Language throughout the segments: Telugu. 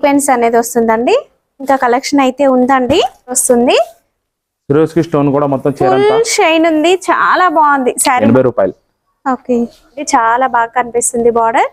సీక్వెన్స్ అనేది వస్తుందండి. ఇంకా కలెక్షన్ అయితే ఉందండి వస్తుంది. సిరోస్కి స్టోన్ కూడా మొత్తం ఫుల్ షైన్ ఉంది, చాలా బాగుంది సారీ. 80 రూపాయలు. ఓకే, ఇది చాలా బాగా కనిపిస్తుంది బార్డర్.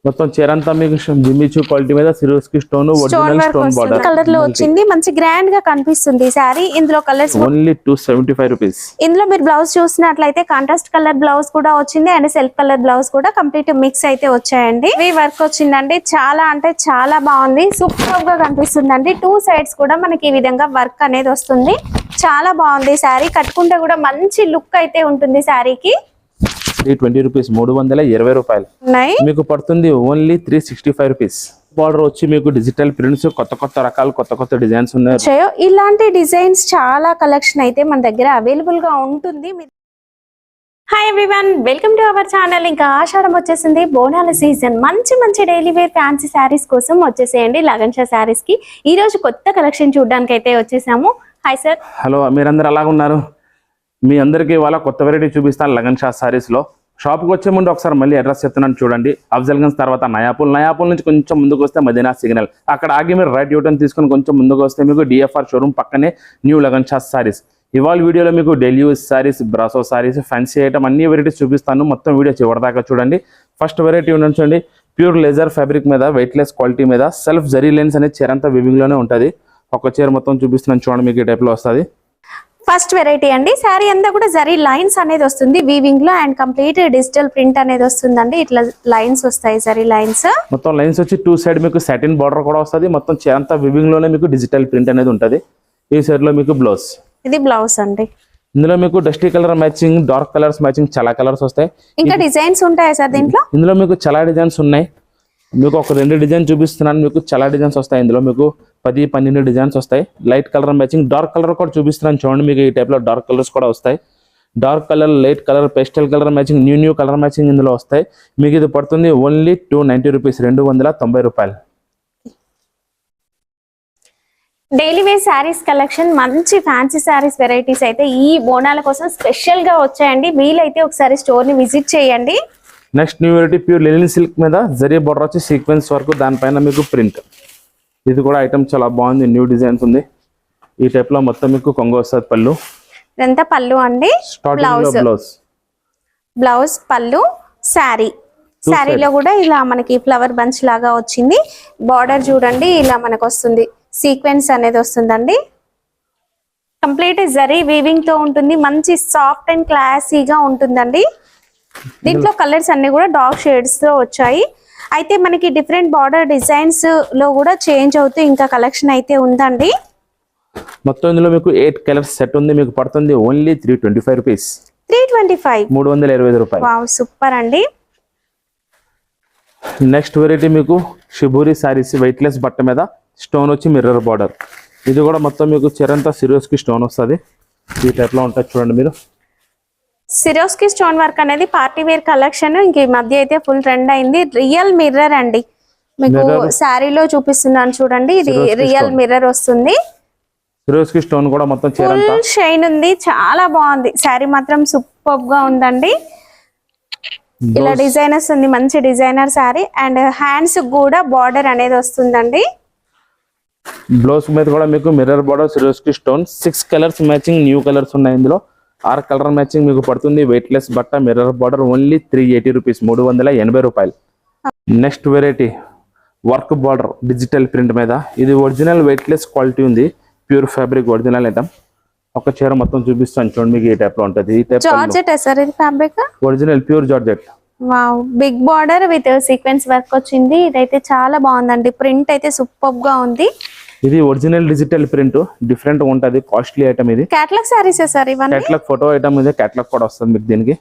మొత్తం చీరంతా మీకు జిమ్మిచూ క్వాలిటీ మీద Swarovski stone original stone border colour లో వచ్చింది. మంచి గ్రాండ్ గా కనిపిస్తుంది సారీ. ఇందులో కలర్స్ ఓన్లీ 275 రూపీస్. ఇందులో మీరు బ్లౌజ్ చూసినట్లయితే కాంట్రాస్ట్ కలర్ బ్లౌజ్ కూడా వచ్చింది అండ్ సెల్ఫ్ కలర్ బ్లౌజ్ కూడా కంప్లీట్ మిక్స్ అయితే వచ్చాయండి. ఈ వర్క్ వచ్చిందండి, చాలా అంటే చాలా బాగుంది, సూపర్ గా కనిపిస్తుందండి. 2 సైడ్స్ కూడా మనకి ఈ విధంగా వర్క్ అనేది వస్తుంది. చాలా బాగుంది సారీ. కట్టుకుంటే కూడా మంచి లుక్ అయితే ఉంటుంది సారీకి. 320 రూపీస్, 320 రూపాయలు మీకు పడుతుంది. Only 365 rupees. బార్డర్ వచ్చి మీకు డిజిటల్ ప్రింట్స్, కొత్త రకాలు, కొత్త డిజైన్స్ ఉన్నాయి. ఇలాంటి డిజైన్స్ చాలా కలెక్షన్ అయితే మన దగ్గర అవైలబుల్ గా ఉంటుంది. Hi everyone, welcome to our channel. ఇంకా ఆషాఢం వచ్చేసింది, బోనాల సీజన్. మంచి డైలీ వేర్ ఫ్యాన్సీ శారీస్ కోసం వచ్చేసేయండి లగన్ షా శారీస్ కి. ఈ రోజు కొత్త కలెక్షన్ చూడడానికి అయితే వచ్చేసాము. Hi sir. హలో, మీరందరూ అలాగ ఉన్నారు? మీ అందరికీ ఇవాళ కొత్త వెరైటీ చూపిస్తాను లగన్ షా సారీస్లో. షాప్కి వచ్చే ముందు ఒకసారి మళ్ళీ అడ్రస్ చెప్తున్నాను చూడండి. అఫ్జల్గంజ్ తర్వాత నయాపూల్ నుంచి కొంచెం ముందుకు వస్తే మదీనా సిగ్నల్, అక్కడ ఆగి మీరు రైట్ యూటర్న్ తీసుకొని కొంచెం ముందుకు వస్తే మీకు డిఎఫ్ఆర్ షోరూమ్ పక్కనే న్యూ లగన్ షా సారీస్. ఇవాళ వీడియోలో మీకు daily use saris, brasso saris, fancy item అన్ని వెరైటీస్ చూపిస్తాను. మొత్తం వీడియో చివరిదాకా చూడంండి. ఫస్ట్ వెరైటీ ఉండండి, ప్యూర్ లేజర్ ఫ్యాబ్రిక్ మీద వెయిట్లెస్ క్వాలిటీ మీద సెల్ఫ్ జరీ లైన్స్ అనేది చీర అంతా వివింగ్లోనే ఉంటుంది. ఒక చీర మొత్తం చూపిస్తున్నాను చూడండి, మీకు ఈ టైప్లో వస్తుంది. ఫస్ట్ వెరైటీ అండి. శారీ అంతా కూడా జరీ లైన్స్ అనేది వస్తుంది వీవింగ్ లో అండ్ కంప్లీట్ డిజిటల్ ప్రింట్ అనేది వస్తుందండి. ఇట్లా లైన్స్ వస్తాయి, జరీ లైన్స్. మొత్తం లైన్స్ వచ్చి 2 సైడ్ మీకు సాటిన్ బార్డర్ కూడా వస్తుంది. మొత్తం చీరంతా వివింగ్ లోనే మీకు డిజిటల్ ప్రింట్ అనేది ఉంటుంది. ఈ సైడ్ లో మీకు బ్లౌజ్, ఇది బ్లౌజ్ అండి. ఇందులో మీకు dusty colour matching, dark colours matching, చాలా కలర్స్ వస్తాయి. ఇంకా డిజైన్స్ ఉంటాయా సార్ దీంట్లో? ఇందులో మీకు చాలా డిజైన్స్ ఉన్నాయి. మీకు ఒక 2 డిజైన్ చూపిస్తున్నాను. మీకు చాలా డిజైన్స్ వస్తాయి. ఇందులో మీకు 10-12 డిజైన్స్ వస్తాయి. Light colour matching, dark colour కూడా చూపిస్తున్నాను చూడండి. మీకు ఈ టైప్ లో డార్క్ కలర్స్ కూడా వస్తాయి. Dark colour, light colour, pastel colour matching, new colour matching ఇందులో వస్తాయి. మీకు ఇది పడుతుంది ఓన్లీ 290 రూపీస్, 290 రూపాయలు. డైలీ వేర్ శారీస్ కలెక్షన్, మంచి ఫ్యాన్సీ శారీస్ వెరైటీస్ అయితే ఈ బోనాల కోసం స్పెషల్ గా వచ్చాయండి. వీలైతే ఒకసారి స్టోర్ ని విజిట్ చేయండి. Next new variety pure linen silk మీద జరీ బార్డర్ వచ్చి సీక్వెన్స్ వరకు, దానిపైన మీకు ప్రింట్. ఇది కూడా ఐటమ్ చాలా బాగుంది, న్యూ డిజైన్స్ ఉంది. ఈ టైప్ లో మొత్తం మీకు కొంగు వస్తుంది. పళ్ళు, ఇదంతా పళ్ళు అండి. బ్లౌజ్, పళ్ళు, శారీలో కూడా ఇలా మనకి ఫ్లవర్ బంచ్ లాగా వచ్చింది. బార్డర్ చూడండి, ఇలా మనకు వస్తుంది, సీక్వెన్స్ అనేది వస్తుందండి. కంప్లీట్ జరీ వీవింగ్ తో ఉంటుంది. మంచి సాఫ్ట్ అండ్ క్లాసీగా ఉంటుందండి. దీంట్లో కలర్స్ అన్ని కూడా డార్క్ షేడ్స్ తో వచ్చాయి. అయితే మనకి డిఫరెంట్ బార్డర్ డిజైన్స్ లో కూడా చేంజ్ అవుతూ ఇంకా కలెక్షన్ అయితే ఉందండి. మొత్తం ఇందులో మీకు 8 కలర్స్ సెట్ ఉంది. మీకు పడుతుంది ఓన్లీ 325 రూపీస్. 325 రూపాయలు. వావ్, సూపర్ అండి. నెక్స్ట్ వెరైటీ మీకు షిబూరి సారీస్, వెయిట్లెస్ బట్ట మీద స్టోన్ వచ్చి మిర్రర్ బార్డర్. ఇది కూడా మొత్తం మీకు చిరంతా సిరోస్కి స్టోన్ వస్తుంది. ఈ టైప్ లో ఉంటుంది చూడండి. మీరు సిరోస్కి స్టోన్ వర్క్ అనేది పార్టీ వేర్ కలెక్షన్. ఇంక ఈ మధ్య అయితే ఫుల్ ట్రెండ్ అయింది. రియల్ మిర్రర్ అండి, మీకు శారీలో చూపిస్తున్నాను చూడండి. ఇది రియల్ మిర్రర్ వస్తుంది. సిరోస్కి స్టోన్ కూడా మొత్తం ఫుల్ షైన్ ఉంది, చాలా బాగుంది. శారీ మాత్రం సూపర్ గా ఉందండి. ఇలా డిజైనర్స్ ఉంది, మంచి డిజైనర్ శారీ. అండ్ హ్యాండ్స్ కూడా బార్డర్ అనేది వస్తుందండి. బ్లౌజ్ మీద కూడా మీకు mirror border, Swarovski stone. 6 colours matching, new colours ఉన్నాయి. ఇందులో 6 కలర్ మ్యాచింగ్ మీకు పడుతుంది. వెయిట్లెస్ బట్ట, మిర్రర్ బార్డర్, ఓన్లీ 380 రూపీస్, 380 రూపాయలు. Next variety work border digital print మీద. ఇది ఒరిజినల్ వెయిట్లెస్ క్వాలిటీ ఉంది, ప్యూర్ ఫ్యాబ్రిక్ ఒరిజినల్ ఐటమ్. ఒక చీర మొత్తం చూపిస్తాను చూడండి. మీకు ఈ టైప్ లో ఉంటుంది. Original pure georgette. Wow, big border with sequence work వచ్చింది. ఇదైతే చాలా బాగుందండి. ప్రింట్ అయితే సూపర్ గా ఉంది. ఇది ఒరిజినల్ డిజిటల్ ప్రింట్, డిఫరెంట్ ఉంటది, కాస్ట్లీ ఐటమ్. ఇది కేటలాగ్ సారీస్ సార్, ఇవన్నీ కేటలాగ్ ఫోటో ఐటమ్. ఇది కేటలాగ్ కూడా వస్తుంది మీకు దీనికి.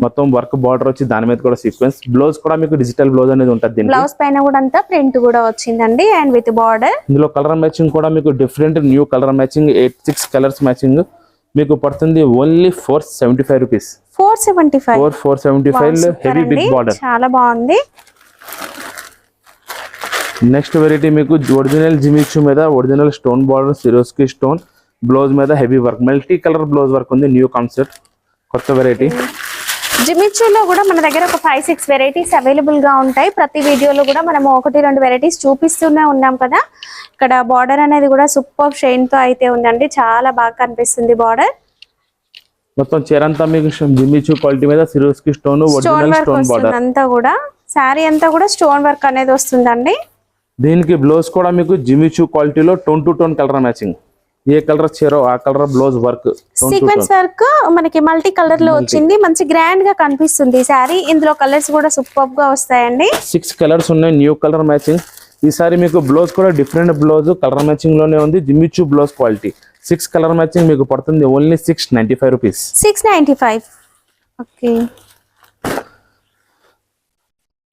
మొత్తం వర్క్ బార్డర్ వచ్చి దాని మీద కూడా సీక్వెన్స్. బ్లౌజ్ కూడా మీకు డిజిటల్ బ్లౌజ్ అనేది ఉంటుంది. బ్లౌజ్ పైన కూడా అంతా ప్రింట్ కూడా వచ్చిందండి అండ్ విత్ బార్డర్. ఇందులో కలర్ మ్యాచింగ్ కూడా మీకు different new colour matching, 6 colours matching మీకు పడుతుంది only 475 rupees. 475 heavy big border, చాలా బాగుంది. నెక్స్ట్ వెరైటీ మీకు ఒరిజినల్ జిమిచూ మీద original stone border, Swarovski stone. Blouse మీద heavy work, multi colour blouse work ఉంది. న్యూ కాన్సెప్ట్, కొత్త వెరైటీ. జిమిచ్చులో కూడా మన దగ్గర ఒక 5-6 వెరైటీస్ అవైలబుల్ గా ఉంటాయి. ప్రతి వీడియోలో కూడా మనము 1-2 వెరైటీస్ చూపిస్తూనే ఉన్నాం కదా. ఇక్కడ బార్డర్ అనేది కూడా సూపర్ షైన్ తో అయితే ఉందండి, చాలా బాగా కనిపిస్తుంది బార్డర్. మొత్తం చీర అంతా మీకు జిమ్మిచూ క్వాలిటీ మీద Swarovski stone original stone border అంతా కూడా, శారీ అంతా కూడా స్టోన్ వర్క్ అనేది వస్తుందండి. దీనికి బ్లౌజ్ కూడా మీకు జిమ్మిచూ క్వాలిటీలో tone to tone colour matching. A colour చీర ఆ colour blouse work, sequence work మనకి మల్టీ కలర్ లో వచ్చింది. మంచి గ్రాండ్ గా కనిపిస్తుంది శారీ. ఇందులో కలర్స్ కూడా సూపర్ గా వస్తాయండి. 6 కలర్స్ ఉన్నాయి, న్యూ కలర్ మ్యాచింగ్. ఈసారి మీకు బ్లౌజ్ కూడా డిఫరెంట్ బ్లౌజ్ కలర్ మ్యాచింగ్ లోనే ఉంది. Jimmy Choo blouse quality 6 colour matching మీకు పడుతుంది only 695 rupees. 695. Okay,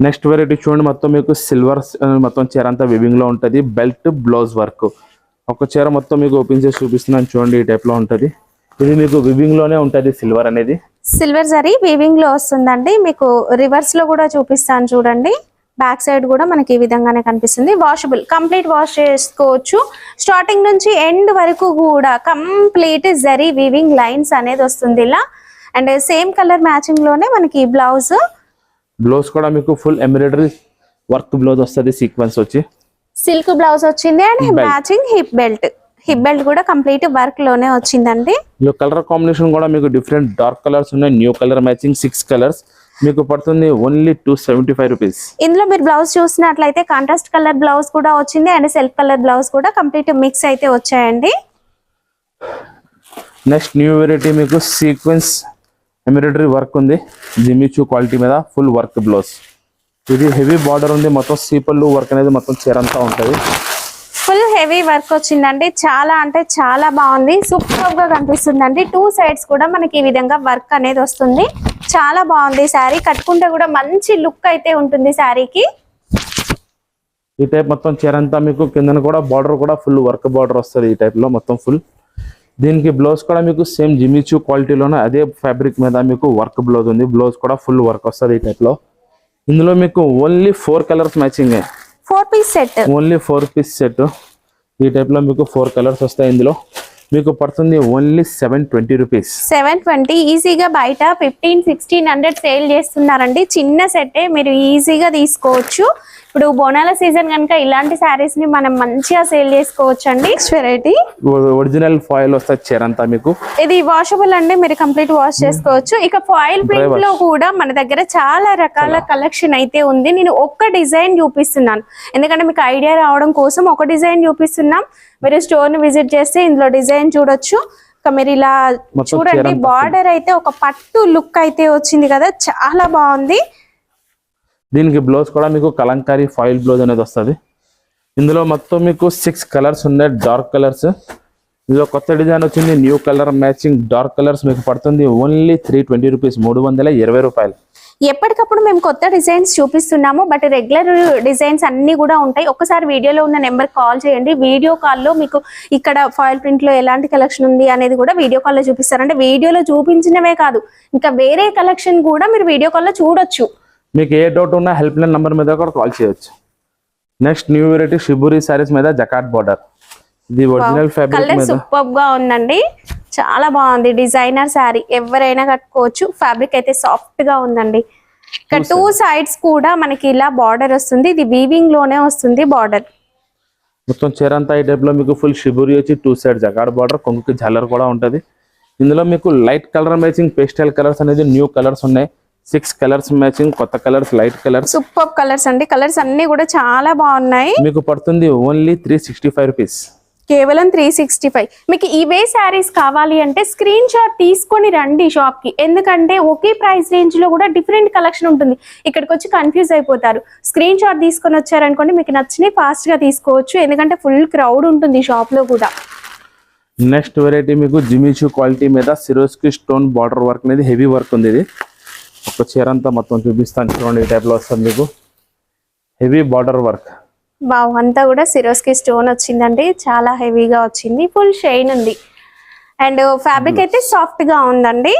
next variety చూడండి. మొత్తం మీకు సిల్వర్ మొత్తం చీర అంతా వివింగ్ లో ఉంటది. Belt blouse work. ఒక చీర మొత్తం మీకు ఓపెన్ చేసి చూపిస్తున్నాను చూడండి. ఈ టైప్ లో ఉంటది. ఇది మీకు వివింగ్ లోనే ఉంటది. సిల్వర్ అనేది సిల్వర్ జరీ వీవింగ్ లో వస్తుందండి. మీకు రివర్స్ లో కూడా చూపిస్తాను చూడండి. బ్యాక్ సైడ్ కూడా మనకి ఈ విధంగానే కనిపిస్తుంది. వాషబుల్, కంప్లీట్ వాష్ చేసుకోవచ్చు. స్టార్టింగ్ నుంచి ఎండ్ వరకు కూడా కంప్లీట్ జరీ వీవింగ్ లైన్స్ అనేది వస్తుంది ఇలా. అండ్ సేమ్ కలర్ మ్యాచింగ్ లోనే మనకి బ్లౌజ్ కూడా మీకు ఫుల్ ఎంబ్రాయిడరీ వర్క్ బ్లౌజ్ వస్తుంది. సీక్వెన్స్ వచ్చి సిల్క్ బ్లౌజ్ వచ్చింది. అండ్ మ్యాచింగ్ హిప్ బెల్ట్ కూడా కంప్లీట్ వర్క్ లోనే వచ్చిందండి. కలర్ కాంబినేషన్ కూడా మీకు డిఫరెంట్ డార్క్ కలర్స్ ఉన్నాయి. న్యూ కలర్ మ్యాచింగ్ 6 కలర్స్ మీకు పడుతుంది ఓన్లీ 275 రూపీస్. ఇందులో మీరు బ్లౌజ్ చూసినట్లయితే కాంట్రాస్ట్ కలర్ బ్లౌజ్ కూడా వచ్చింది అండ్ సెల్ఫ్ కలర్ బ్లౌజ్ కూడా కంప్లీట్ మిక్స్ అయితే వచ్చాయండి. నెక్స్ట్ న్యూ వెరైటీ మీకు సీక్వెన్స్ ఎంబ్రాయిడరీ వర్క్ ఉంది. జిమ్మిచూ క్వాలిటీ మీద ఫుల్ వర్క్ బ్లౌజ్. ఇది హెవీ బార్డర్ ఉంది. మొత్తం సీపల్లు వర్క్ అనేది మొత్తం చీర అంతా ఉంటుంది. ఫుల్ హెవీ వర్క్ వచ్చిందండి. చాలా అంటే చాలా బాగుంది. సూపర్ గా కనిపిస్తుందండి. 2 సైడ్స్ కూడా మనకి ఈ విధంగా వర్క్ అనేది వస్తుంది. చాలా బాగుంది శారీ. కట్టుకుంటే కూడా మంచి లుక్ అయితే ఉంటుంది శారీకి. ఈ టైప్ మొత్తం చీర అంతా మీకు కింద కూడా బార్డర్ కూడా ఫుల్ వర్క్ బార్డర్ వస్తుంది. ఈ టైప్ లో మొత్తం ఫుల్. దీనికి బ్లౌజ్ కూడా మీకు సేమ్ జిమ్మిచూ క్వాలిటీలోనే అదే ఫ్యాబ్రిక్ మీద మీకు వర్క్ బ్లౌజ్ ఉంది. బ్లౌజ్ కూడా ఫుల్ వర్క్ వస్తుంది ఈ టైప్ లో. ఇందులో మీకు only 4 colours matching. 4 piece set, only 4 piece set. ఈ టైప్ లో మీకు 4 కలర్స్ వస్తాయి. ఇందులో మీకు పడుతుంది ఓన్లీ 720 రూపీస్. 720. ఈజీగా బయట 1500-1600 సేల్ చేస్తున్నారండి. చిన్న సెట్టే మీరు ఈజీగా తీసుకోవచ్చు. ఇప్పుడు బోనాల సీజన్ కనుక ఇలాంటి శారీస్ ని మనం మంచిగా సేల్ చేసుకోవచ్చు అండి. నెక్స్ట్ వెరైటీ ఒరిజినల్ ఫాయిల్ వస్తుంది చీర అంతా మీకు. ఇది వాషబుల్ అండి, మీరు కంప్లీట్ వాష్ చేసుకోవచ్చు. ఇక ఫాయిల్ ప్రింట్ లో కూడా మన దగ్గర చాలా రకాల కలెక్షన్ అయితే ఉంది. నేను ఒక్క డిజైన్ చూపిస్తున్నాను ఎందుకంటే మీకు ఐడియా రావడం కోసం ఒక డిజైన్ చూపిస్తున్నాం. మీరు స్టోర్ ని విజిట్ చేస్తే ఇందులో డిజైన్ చూడొచ్చు. మీరు ఇలా చూడండి. బార్డర్ అయితే ఒక పట్టు లుక్ అయితే వచ్చింది కదా, చాలా బాగుంది. దీనికి బ్లౌజ్ కూడా మీకు కలంకారీ ఫాయిల్ బ్లౌజ్ అనేది వస్తుంది. ఇందులో మొత్తం మీకు 6 కలర్స్ ఉన్నాయి, డార్క్ కలర్స్. ఇందులో కొత్త డిజైన్ వచ్చింది. New colour matching dark colours మీకు పడుతుంది ఓన్లీ 320 రూపీస్. 320 రూపాయలు. ఎప్పటికప్పుడు మేము కొత్త డిజైన్స్ చూపిస్తున్నాము. బట్ రెగ్యులర్ డిజైన్స్ అన్ని కూడా ఉంటాయి. ఒకసారి వీడియోలో ఉన్న నెంబర్ కాల్ చేయండి. వీడియో కాల్లో మీకు ఇక్కడ ఫాయిల్ ప్రింట్ లో ఎలాంటి కలెక్షన్ ఉంది అనేది కూడా వీడియో కాల్లో చూపిస్తారు. అంటే వీడియోలో చూపించినవే కాదు, ఇంకా వేరే కలెక్షన్ కూడా మీరు వీడియో కాల్లో చూడొచ్చు. మీకు ఏ డౌట్ ఉన్నా హెల్ప్ లైన్ నంబర్ మీద కూడా కాల్ చేయొచ్చు. Next new variety shibori saris మీద జకాట్ బార్డర్. ఇది ఒరిజినల్ ఫ్యాబ్రిక్ మీద సూపర్ గా ఉందండి. చాలా బాగుంది. డిజైనర్ శారీ ఎవరైనా కట్టుకోవచ్చు. ఫ్యాబ్రిక్ అయితే సాఫ్ట్ గా ఉందండి. ఇక్కడ 2 సైడ్స్ కూడా మనకి ఇలా బార్డర్ వస్తుంది. ఇది వీవింగ్ లోనే వస్తుంది బార్డర్. మొత్తం చీర అంతా ఈ టైప్ లో మీకు ఫుల్ షిబూరి వచ్చి 2 సైడ్ జకాట్ బార్డర్, కొంగుకి జల్లర్ కూడా ఉంటది. ఇందులో మీకు light colour matching pastel colours అనేది న్యూ కలర్స్ ఉన్నాయి. 6 కలర్స్ మ్యాచింగ్, కొత్త colours, light colours. Super colours అండి. కలర్స్ అన్ని కూడా చాలా బాగున్నాయి. మీకు పడుతుంది ఓన్లీ 365 రూపీస్. కేవలం 365. మీకు ఇవే శారీస్ కావాలి అంటే స్క్రీన్ షాట్ తీసుకొని రండి షాప్ కి. ఎందుకంటే ఒకే ప్రైస్ రేంజ్ లో కూడా డిఫరెంట్ కలెక్షన్ ఉంటుంది. ఇక్కడికి వచ్చి కన్ఫ్యూజ్ అయిపోతారు. స్క్రీన్ షాట్ తీసుకొని వచ్చారనుకోండి మీకు నచ్చినవి ఫాస్ట్ గా తీసుకోవచ్చు. ఎందుకంటే ఫుల్ క్రౌడ్ ఉంటుంది షాప్ లో కూడా. నెక్స్ట్ వెరైటీ మీకు జిమ్మిచూ క్వాలిటీ మీద సిరోస్కి స్టోన్ బార్డర్ వర్క్ అనేది హెవీ వర్క్ ఉంది. ఇది ఒక చీర అంతా మొత్తం చూపిస్తాను చూడండి. ఈ టైప్ లో వస్తుంది మీకు హెవీ బార్డర్ వర్క్. బావ్ అంతా కూడా సిరోస్కి స్టోన్ వచ్చిందండి. చాలా హెవీగా వచ్చింది. ఫుల్ షైన్ ఉంది. అండ్ ఫ్యాబ్రిక్ అయితే సాఫ్ట్ గా ఉందండి.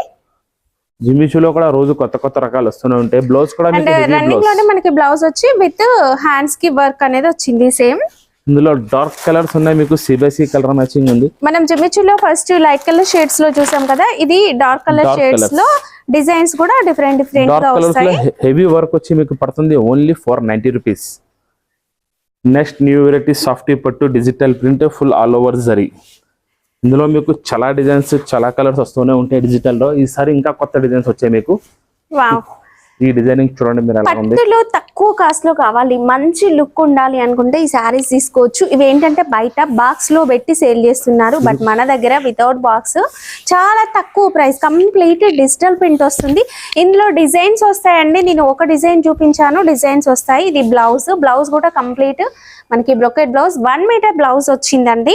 జిమ్మిచూలో కూడా రోజు కొత్త కొత్త రకాలు వస్తూనే ఉంటాయి. బ్లౌజ్ కూడా అండ్ రన్నింగ్ లోనే మనకి బ్లౌజ్ వచ్చి విత్ హ్యాండ్స్ కి వర్క్ అనేది వచ్చింది సేమ్. ఇందులో డార్క్ కలర్స్ ఉన్నాయి. మీకు సిబిఎస్ఈ కలర్ మ్యాచింగ్ ఉంది. మనం జిమ్మిచూలో ఫస్ట్ లైట్ కలర్ షేడ్స్ లో చూసాం కదా, ఇది డార్క్ కలర్ షేడ్స్ లో డిజైన్స్ కూడా డిఫరెంట్ డిఫరెంట్ డార్క్ గా కలర్స్ లో వస్తాయి. హెవీ వర్క్ వచ్చి మీకు పడుతుంది only 490 rupees. Next new variety softy పట్టు digital print full all over zari. ఇందులో మీకు చాలా డిజైన్స్ చాలా కలర్స్ వస్తూనే ఉంటాయి డిజిటల్ లో. ఈసారి ఇంకా కొత్త డిజైన్స్ వచ్చాయి మీకు. వావ్, ఈ డిజైనింగ్ చూడండి మీరు ఎలా ఉంది. పట్టులో తక్కువ కాస్ట్ లో కావాలి, మంచి లుక్ ఉండాలి అనుకుంటే ఈ శారీస్ తీసుకోవచ్చు. ఇవి ఏంటంటే బయట బాక్స్ లో పెట్టి సేల్ చేస్తున్నారు, బట్ మన దగ్గర వితౌట్ బాక్స్ చాలా తక్కువ ప్రైస్, కంప్లీట్ డిజిటల్ ప్రింట్ వస్తుంది. ఇందులో డిజైన్స్ వస్తాయండి. నేను ఒక డిజైన్ చూపించాను, డిజైన్స్ వస్తాయి. ఇది బ్లౌజ్ కూడా కంప్లీట్ మనకి బ్రొకెట్ బ్లౌజ్, 1 మీటర్ బ్లౌజ్ వచ్చిందండి.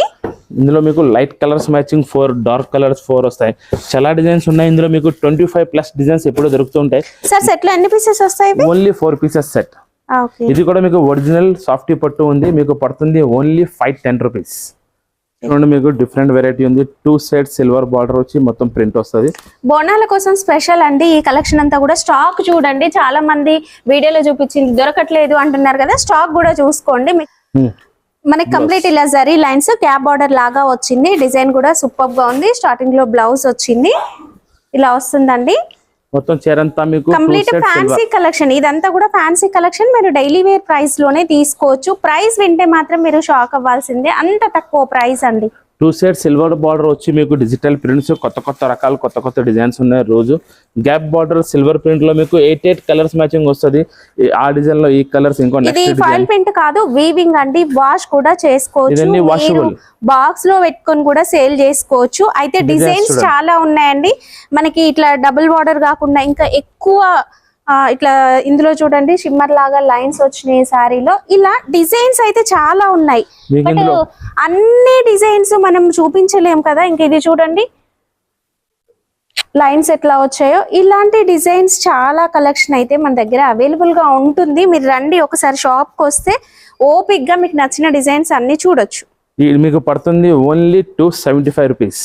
ఇందులో మీకు light colours matching 4, dark colours 4 వస్తాయి. చాలా డిజైన్స్ ఉన్నాయి ఇందులో మీకు 25+ డిజైన్స్ ఎప్పుడూ దొరుకుతుంటాయి. సార్ సెట్ లో ఎన్ని పీసెస్ వస్తాయి? Only 4 pieces set. ఇది కూడా మీకు ఒరిజినల్ సాఫ్టీ పట్టు ఉంది, మీకు పడుతుంది ఓన్లీ 510 రూపీస్. చూడండి మీకు డిఫరెంట్ వెరైటీ ఉంది. 2 సైడ్ సిల్వర్ బార్డర్ వచ్చి మొత్తం ప్రింట్ వస్తుంది. బోనాల కోసం స్పెషల్ అండి ఈ కలెక్షన్ అంతా కూడా. స్టాక్ చూడండి, చాలా మంది వీడియోలో చూపించింది దొరకట్లేదు అంటున్నారు కదా, స్టాక్ కూడా చూసుకోండి. మనకి కంప్లీట్ ఇలా జరీ లైన్స్ క్యాప్ బార్డర్ లాగా వచ్చింది. డిజైన్ కూడా సూపర్ గా ఉంది. స్టార్టింగ్ లో బ్లౌజ్ వచ్చింది, ఇలా వస్తుందండి. మొత్తం చీరంతా మీకు కంప్లీట్ ఫ్యాన్సీ కలెక్షన్. ఇదంతా కూడా ఫ్యాన్సీ కలెక్షన్. మీరు డైలీ వేర్ ప్రైస్ లోనే తీసుకోవచ్చు. ప్రైస్ వింటే మాత్రం మీరు షాక్ అవ్వాల్సిందే, అంత తక్కువ ప్రైస్ అండి. 2 సైడ్ సిల్వర్ బార్డర్ వచ్చి మీకు డిజిటల్ ప్రింట్స్ కొత్త రకాలు కొత్త డిజైన్స్ ఉన్నాయి రోజు. గ్యాప్ బార్డర్ సిల్వర్ ప్రింట్ లో మీకు 8 కలర్స్ మ్యాచింగ్ వస్తుంది. ఆ డిజైన్ లో ఈ కలర్స్ ఇంకో ఇది ఫాయిల్ ప్రింట్ కాదు, వీవింగ్ అండి. వాష్ కూడా చేసుకోవచ్చు, బాక్స్ లో పెట్టుకొని కూడా సేల్ చేసుకోవచ్చు. అయితే డిజైన్స్ చాలా ఉన్నాయండి మనకి. ఇట్లా డబుల్ బార్డర్ కాకుండా ఇంకా ఎక్కువ ఇట్లా ఇందులో చూడండి షిమ్మర్ లాగా లైన్స్ వచ్చినాయి శారీలో. ఇలా డిజైన్స్ అయితే చాలా ఉన్నాయి, బట్ అన్ని డిజైన్స్ మనం చూపించలేం కదా. ఇంక ఇది చూడండి లైన్స్ ఎట్లా వచ్చాయో. ఇలాంటి డిజైన్స్ చాలా కలెక్షన్ అయితే మన దగ్గర అవైలబుల్ గా ఉంటుంది. మీరు రండి ఒకసారి షాప్ కి వస్తే ఓపిక్ గా మీకు నచ్చిన డిజైన్స్ అన్ని చూడొచ్చు. మీకు పడుతుంది ఓన్లీ 275 రూపీస్.